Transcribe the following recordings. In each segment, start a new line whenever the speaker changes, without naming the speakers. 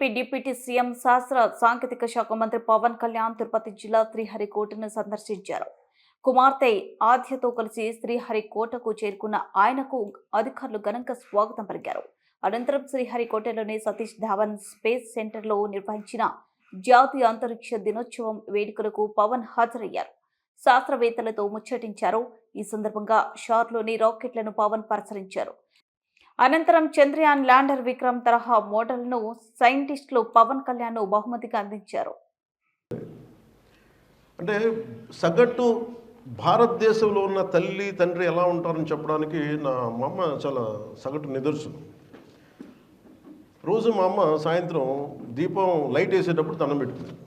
AP deputy CM శాస్త్ర సాంకేతిక శాఖ మంత్రి పవన్ కళ్యాణ్ తిరుపతి జిల్లా శ్రీహరికోటను సందర్శించారు. కుమార్తె ఆద్యతో కలిసి శ్రీహరికోటకు చేరుకున్న ఆయనకు అధికారులు ఘనంగా స్వాగతం పలికారు. అనంతరం శ్రీహరికోటలోని సతీష్ ధావన్ స్పేస్ సెంటర్లో నిర్వహించిన జాతీయ అంతరిక్ష దినోత్సవం వేడుకలకు పవన్ హాజరయ్యారు. శాస్త్రవేత్తలతో ముచ్చటించారు. ఈ సందర్భంగా షార్లోని రాకెట్లను పవన్ పరిశీలించారు. అనంతరం చంద్రయాన్ ల్యాండర్ విక్రమ్ తరహా మోడల్ను సైంటిస్టులు పవన్ కళ్యాణ్ బహుమతిగా అందించారు.
అంటే సగటు భారతదేశంలో ఉన్న తల్లి తండ్రి ఎలా ఉంటారని చెప్పడానికి నా మా అమ్మ చాలా సగటు నిదర్శనం. రోజు మా అమ్మ సాయంత్రం దీపం లైట్ వేసేటప్పుడు దండం పెట్టుకుంది.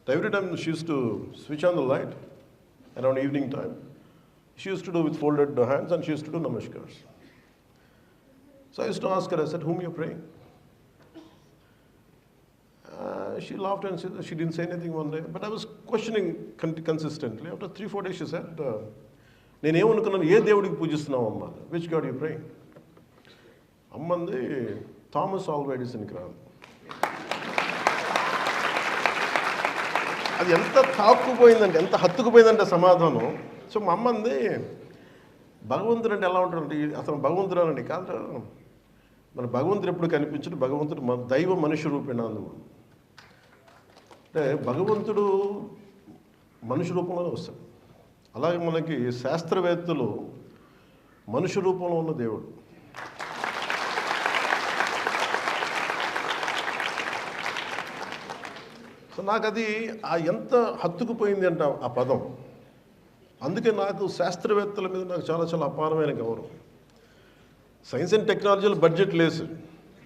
Every time she use to switch on the light around evening time. She use to do with folded hands and she use to do నమస్కార్స్. So I used to ask her, I said, whom you're praying? She laughed and said, she didn't say anything one day. But I was questioning consistently. After 3-4 days she said, నేను ఏమనుకున్నాను, ఏ దేవుడికి పూజిస్తున్నావు అమ్మ? Which God you praying? అమ్మంది Thomas Alva ఎడిసన్కి రాదు. అది ఎంత తాక్కుపోయిందంటే, ఎంత హత్తుకుపోయిందంటే సమాధానం. సో మా అమ్మంది భగవంతుడు అంటే ఎలా ఉంటాడంటే, అసలు భగవంతుడు అనండి కాదు, మన భగవంతుడు ఎప్పుడు కనిపించడు, భగవంతుడు దైవ మనుష్య రూపేణ అందుకు. అంటే భగవంతుడు మనుష్య రూపంలోనే వస్తాడు. అలాగే మనకి శాస్త్రవేత్తలు మనుష్య రూపంలో ఉన్న దేవుడు. సో నాకు అది ఎంత హత్తుకుపోయింది అంటే ఆ పదం. అందుకే నాకు శాస్త్రవేత్తల మీద నాకు చాలా చాలా అపారమైన గౌరవం. సైన్స్ అండ్ టెక్నాలజీలో బడ్జెట్ లేదు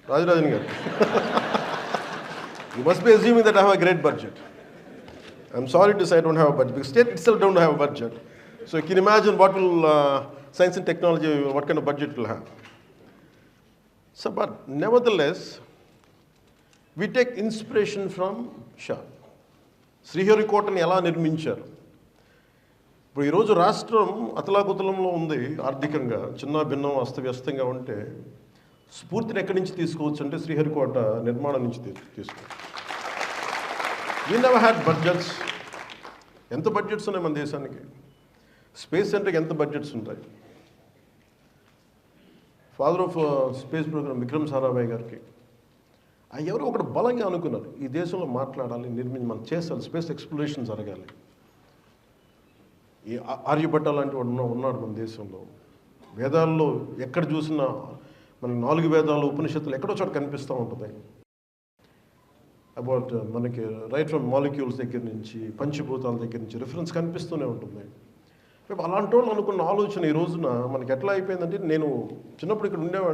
రాజరాజన్ గారు. You must be assuming that I have a great budget. I'm sorry to say I don't have a budget because state itself don't have a budget. So you can imagine what will science and technology what kind of budget will have. So but nevertheless we take inspiration from SHAR. శ్రీహరికోటని ఎలా నిర్మించారు? ఇప్పుడు ఈరోజు రాష్ట్రం అతలాకుతలంలో ఉంది. ఆర్థికంగా చిన్న భిన్నం అస్తవ్యస్తంగా ఉంటే స్ఫూర్తిని ఎక్కడి నుంచి తీసుకోవచ్చు అంటే శ్రీహరికోట నిర్మాణం నుంచి తీసుకోవచ్చు. We never had budgets. ఎంత బడ్జెట్స్ ఉన్నాయి మన దేశానికి? స్పేస్ సెంటర్కి ఎంత బడ్జెట్స్ ఉంటాయి? Father of space program Vikram Sarabhai గారికి ఎవరో ఒకటి బలంగా అనుకున్నారు, ఈ దేశంలో మాట్లాడాలి, మనం చేయాలి, స్పేస్ ఎక్స్ప్లోరేషన్ జరగాలి. ఈ ఆర్యభట్ట లాంటి వాడు ఉన్నాడు మన దేశంలో. వేదాల్లో ఎక్కడ చూసినా మనకి 4 వేదాలు ఉపనిషత్తులు ఎక్కడో చోట కనిపిస్తూ ఉంటుంది. అబౌట్ మనకి రైట్ ఫ్రమ్ మాలిక్యూల్స్ దగ్గర నుంచి పంచభూతాల దగ్గర నుంచి రిఫరెన్స్ కనిపిస్తూనే ఉంటుంది. అలాంటి వాళ్ళు అనుకున్న ఆలోచన ఈ రోజున మనకి ఎట్లా అయిపోయిందంటే, నేను చిన్నప్పుడు ఇక్కడ ఉండేవాడిని.